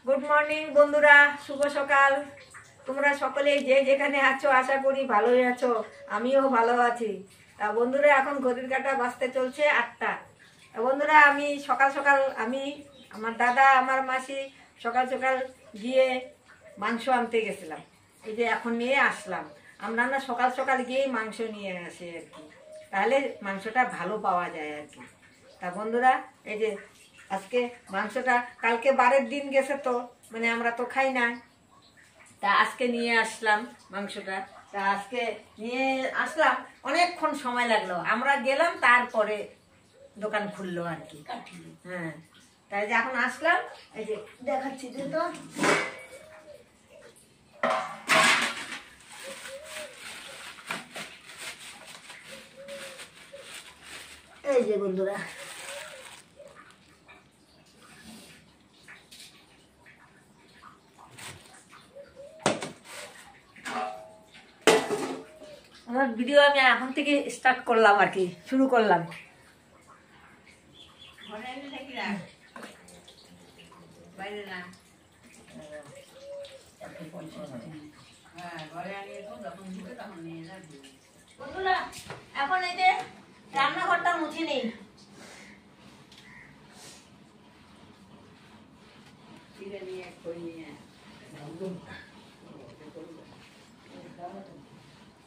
Good morning বন্ধুরা, শুভ সকাল। তোমরা সকলে যে যেখানে আছো আশা করি ভালোই আছো, আমিও ভালো আছি। তা বন্ধুরা, এখন ঘড়ির কাঁটা বাজতে চলছে 8টা। বন্ধুরা, আমি সকাল সকাল আমার দাদা আমার মাসি সকাল সকাল গিয়ে মাংস আনতে গেছিলাম। এই যে এখন নিয়ে আসলাম। আমরা না সকাল সকাল গিয়েই মাংস নিয়ে আসি আর কি, তাহলে মাংসটা ভালো পাওয়া যায় আর কি। তা বন্ধুরা, এই যে আজকে মাংসটা কালকে বারের দিন গেছে, তো মানে আমরা তো খাই না, তা আজকে নিয়ে আসলাম মাংসটা। তা আজকে নিয়ে আসলাম, অনেকক্ষণ সময় লাগলো, আমরা গেলাম তারপরে দোকান খুললো আর কি। হ্যাঁ, তাই যে এখন আসলাম, এই যে দেখাচ্ছি যে, তো এই যে বন্ধুরা, আমার ভিডিও আমি এখন থেকে স্টার্ট করলাম আর কি, শুরু করলাম। বন্ধুরা, এখন এই যে রান্নাঘরটা মুছে নেই।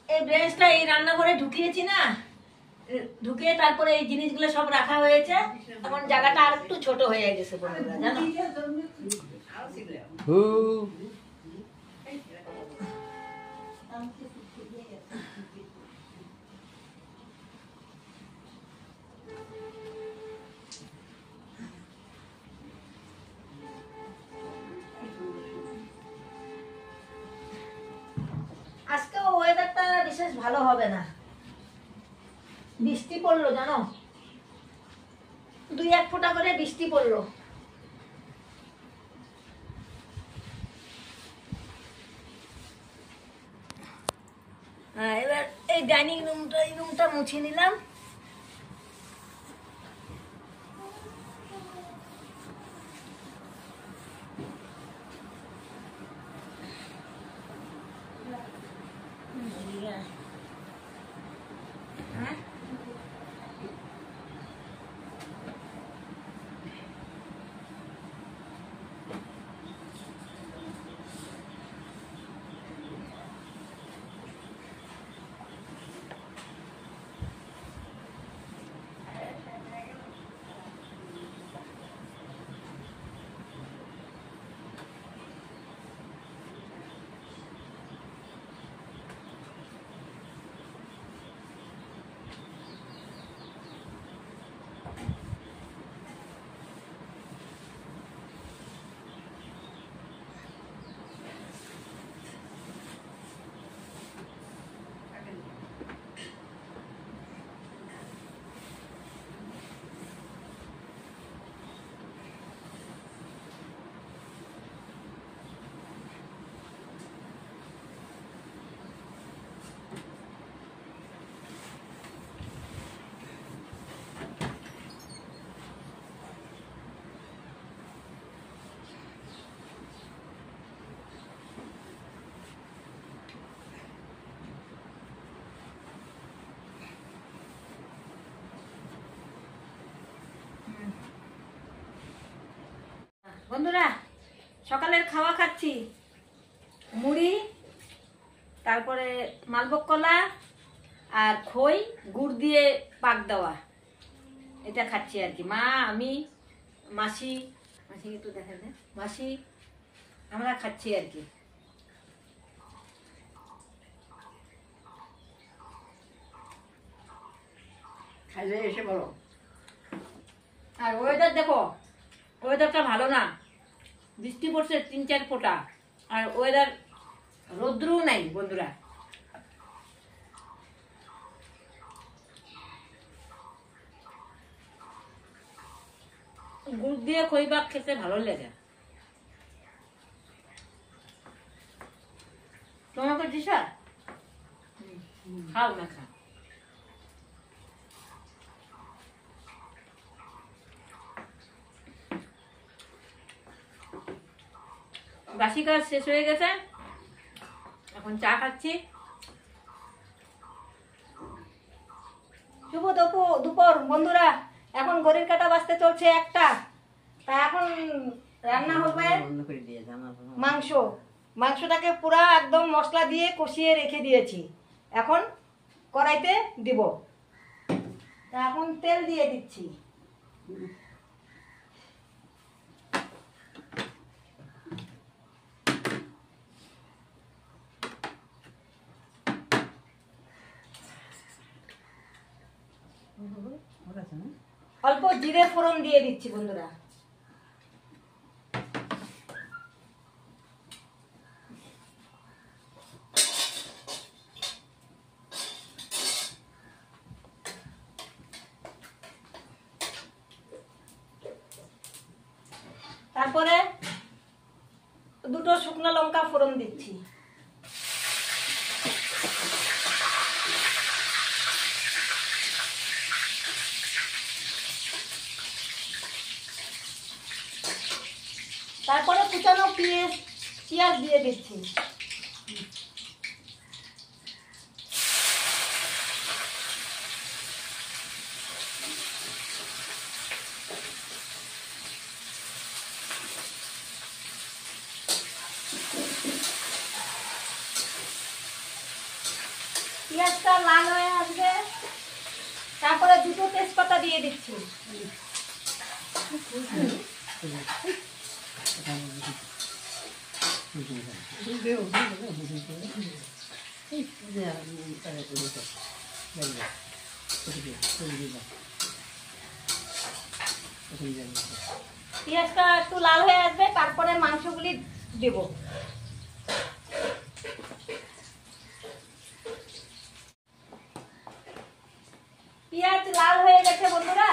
এই ব্রেঞ্চটা এই রান্নাঘরে ঢুকিয়েছি না, ঢুকিয়ে তারপরে এই জিনিসগুলো সব রাখা হয়েছে। এখন জায়গাটা আর একটু ছোট হয়ে গেছে বন্ধুরা, জানো। আজকে ওয়েদারটা বিশেষ ভালো হবে না, বৃষ্টি পড়লো জানো, 2-1 ফোঁটা করে বৃষ্টি পড়লো। হ্যাঁ, এবার এই ডাইনিং রুমটা মুছে নিলাম। বন্ধুরা, সকালের খাওয়া খাচ্ছি, মুড়ি, তারপরে মালভোগ কলা আর খই গুড় দিয়ে পাক দেওয়া, এটা খাচ্ছি আর কি। মা, আমি, মাসি একটু দেখা যায়, মাসি, আমরা খাচ্ছি আর কি। খাইলে এসে বলো। আর ওয়েদার দেখো, ওয়েদারটা ভালো না, বৃষ্টি পড়ছে 3-4 ফোঁটা, আর ওয়েদার রৌদ্রও নাই বন্ধুরা। গুড় দিয়ে খই পাক খেতে ভালো লাগে। তোমাকে দিশা খাও না, খা। বাসি কাজ শেষ হয়ে গেছে, এখন চা খাচ্ছি। শুভ দুপুর বন্ধুরা, এখন ঘড়ির কাঁটা বাজতে চলছে 1টা। তা এখন রান্না হবে মাংস। মাংসটাকে পুরা একদম মশলা দিয়ে কষিয়ে রেখে দিয়েছি, এখন কড়াইতে দিব। তা এখন তেল দিয়ে দিচ্ছি। অল্প জিরে ফোড়ন দিয়ে দিচ্ছি বন্ধুরা। তারপরে 2টো শুকনো লঙ্কা ফোড়ন দিচ্ছি। তারপরে কুচানো পেঁয়াজ দিয়ে দিচ্ছি। পেঁয়াজটা লাল হয়ে আসবে, তারপরে 2টো তেজপাতা দিয়ে দিচ্ছি। পেঁয়াজটা একটু লাল হয়ে আসবে, তারপরে মাংসগুলি দেব। পেঁয়াজ লাল হয়ে গেছে বন্ধুরা,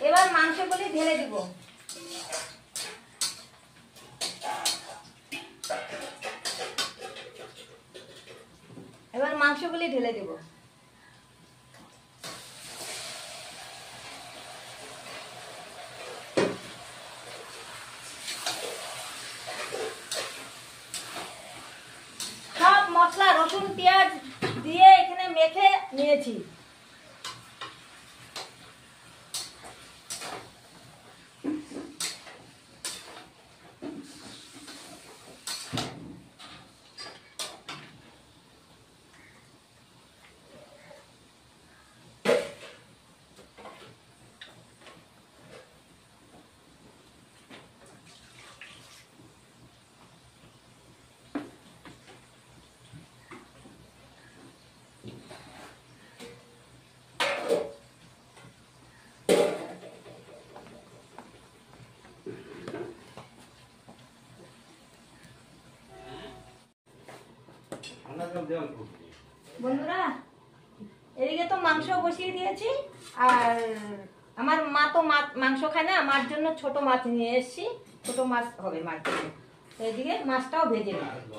এবার মাংসগুলি ঢেলে দিব। এবার মাংসগুলি ঢেলে দেব। সব মশলা রসুন পেঁয়াজ দিয়ে এখানে মেখে নিয়েছি। বন্ধুরা, এদিকে তো মাংস বসিয়ে দিয়েছি, আর আমার মা তো মাংস খায় না, মার জন্য ছোট মাছ নিয়ে এসেছি। ছোট মাছ হবে মার জন্য। এদিকে মাছটাও ভেজে নেব।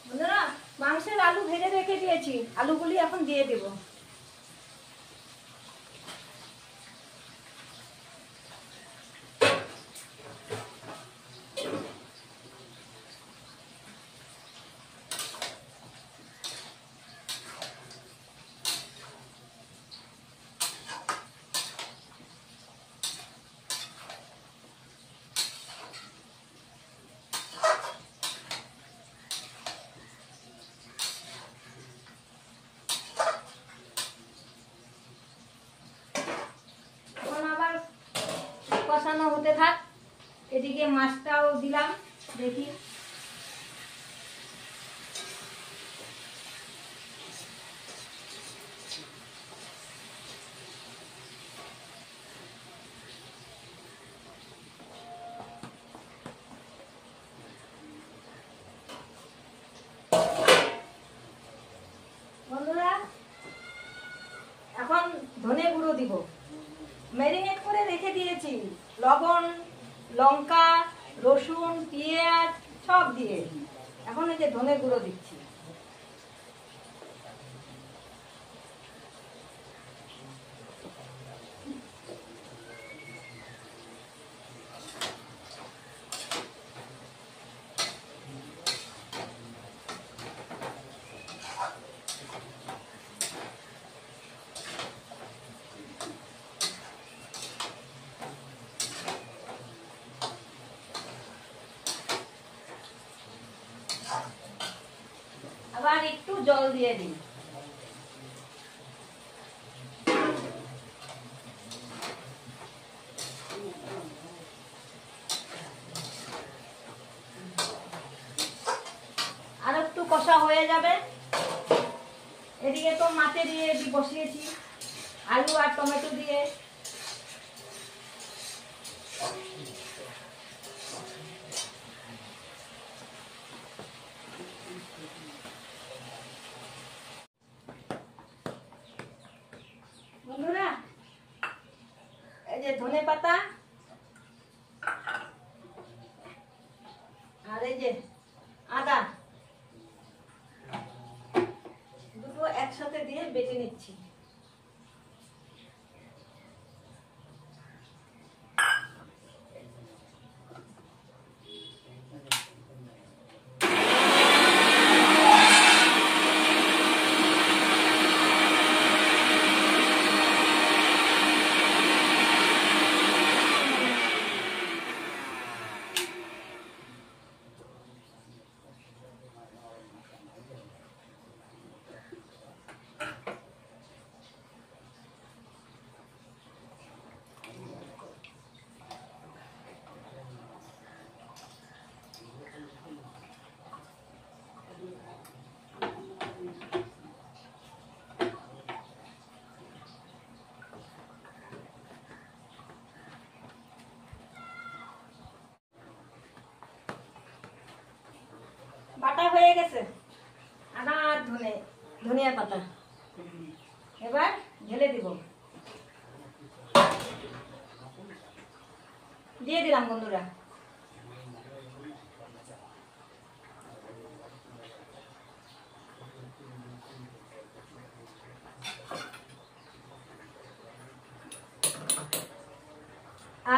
বন্ধুরা, মাংসের আলু ভেজে রেখে দিয়েছি, আলুগুলি এখন দিয়ে দেব। কষানো হতে থাক, এদিকে মাছটাও দিলাম। দেখি গুঁড়ো দিব। ম্যারিনেট করে রেখে দিয়েছি, লবণ, লঙ্কা, রসুন, পেঁয়াজ সব দিয়ে। এখন এই যে ধনে গুঁড়ো দিচ্ছি। আবার একটু জল দিয়ে দিই। আর একটু কষা হয়ে যাবে। এদিকে তো মাছে দিয়ে বসিয়েছি আলু আর টমেটো দিয়ে। বন্ধুরা, এই যে ধনে পাতা আর এই যে আদা দুটো একসাথে দিয়ে বেটে নিচ্ছি। বাটা হয়ে গেছে আদা আর ধনিয়া পাতা। এবার ঢেলে দিব। দিয়ে দিলাম বন্ধুরা।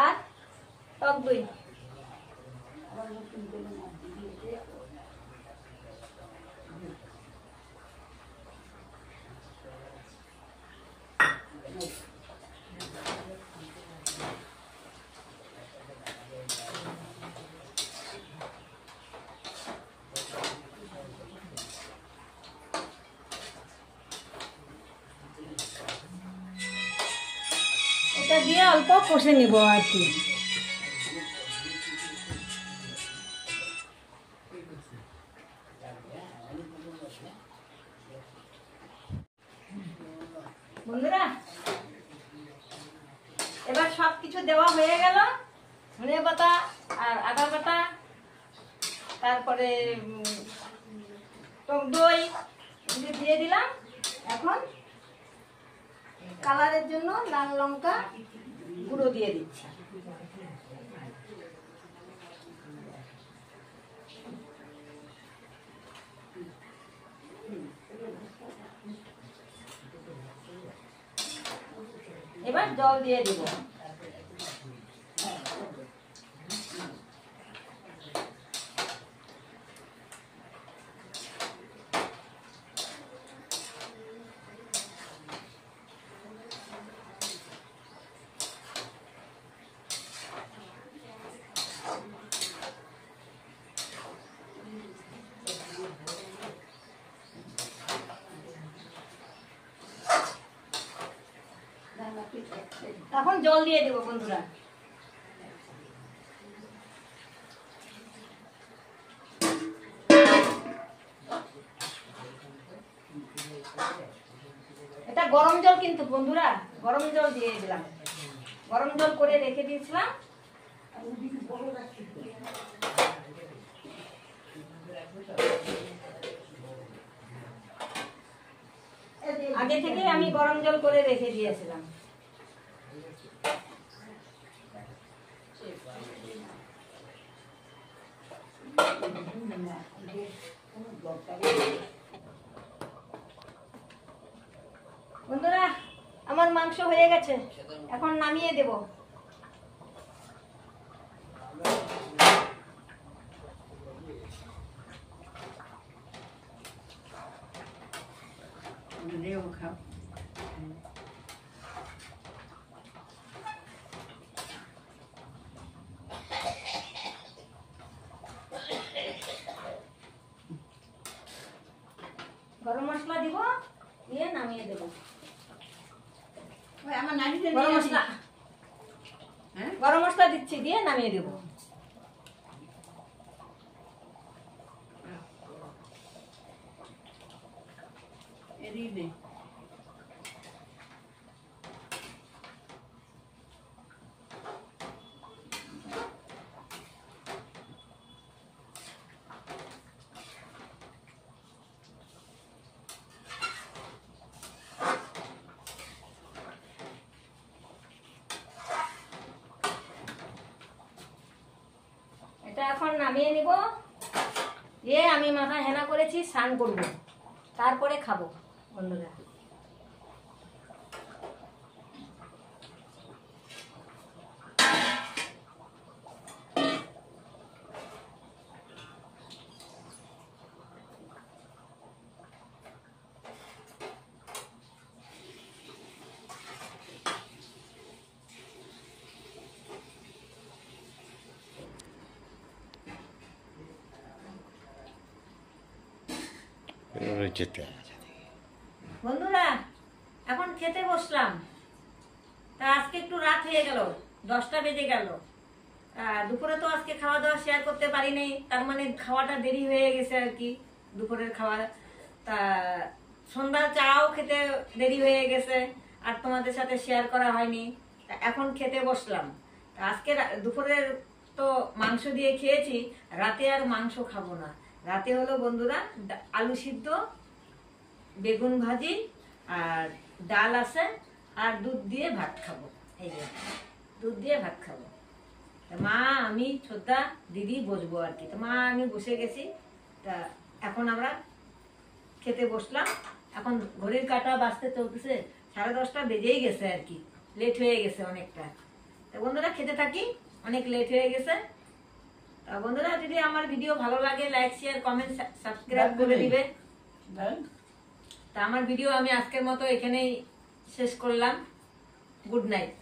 আর টক দই। এটা দিয়ে অল্প কষে নিব আর কি। বন্ধুরা, এবার সবকিছু দেওয়া হয়ে গেল। ধনিয়া পাতা আর আদা বাটা, তারপরে টক দই দিয়ে দিলাম। এখন কালারের জন্য লাল লঙ্কা গুঁড়ো দিয়ে দিচ্ছি। এবার জল দিয়ে দিব। এখন জল দিয়ে দেবো বন্ধুরা। এটা গরম জল কিন্তু বন্ধুরা, গরম জল দিয়ে দিলাম। গরম জল করে রেখে দিয়েছিলাম। আগে থেকে আমি গরম জল করে রেখে দিয়েছিলাম। বন্ধুরা আমার মাংস হয়ে গেছে, এখন নামিয়ে দেব। গরম মশলা দিব, দিয়ে নামিয়ে দেব। গরম মশলা দিচ্ছি, দিয়ে নামিয়ে দেব। এটা এখন নামিয়ে নিব, দিয়ে আমি মাথা হেনা করেছি, স্নান করব, তারপরে খাবো বন্ধুরা। বন্ধুরা এখন খেতে বসলাম। তা আজকে একটু রাত হয়ে গেল, 10টা বেজে গেল। দুপুরে তো আজকে খাওয়া দাওয়া শেয়ার করতে পারি নাই, তার মানে খাওয়াটা দেরি হয়ে গেছে আর কি, দুপুরের খাওয়া। তা সন্ধ্যা চাও খেতে দেরি হয়ে গেছে, আর তোমাদের সাথে শেয়ার করা হয়নি। তা এখন খেতে বসলাম। তা আজকে দুপুরের তো মাংস দিয়ে খেয়েছি, রাতে আর মাংস খাবো না। রাতে হলো বন্ধুরা আলু সিদ্ধ, বেগুন ভাজি আর ডাল আছে, আর দুধ দিয়ে ভাত খাবো। এই যে দুধ দিয়ে ভাত খাবো। মা, আমি, ছোটদা, দিদি বসবো আর কি। তো মা আমি বসে গেছি। তা এখন আমরা খেতে বসলাম। এখন ঘড়ির কাঁটা বাজতে চলতেছে 10:30 বেজেই গেছে আর কি, লেট হয়ে গেছে অনেকটা। তা বন্ধুরা খেতে থাকি, অনেক লেট হয়ে গেছে। তা বন্ধুরা যদি আমার ভিডিও ভালো লাগে লাইক শেয়ার কমেন্ট সাবস্ক্রাইব করে দিবে। তা আমার ভিডিও আমি আজকের মতো এখানেই শেষ করলাম। Good night.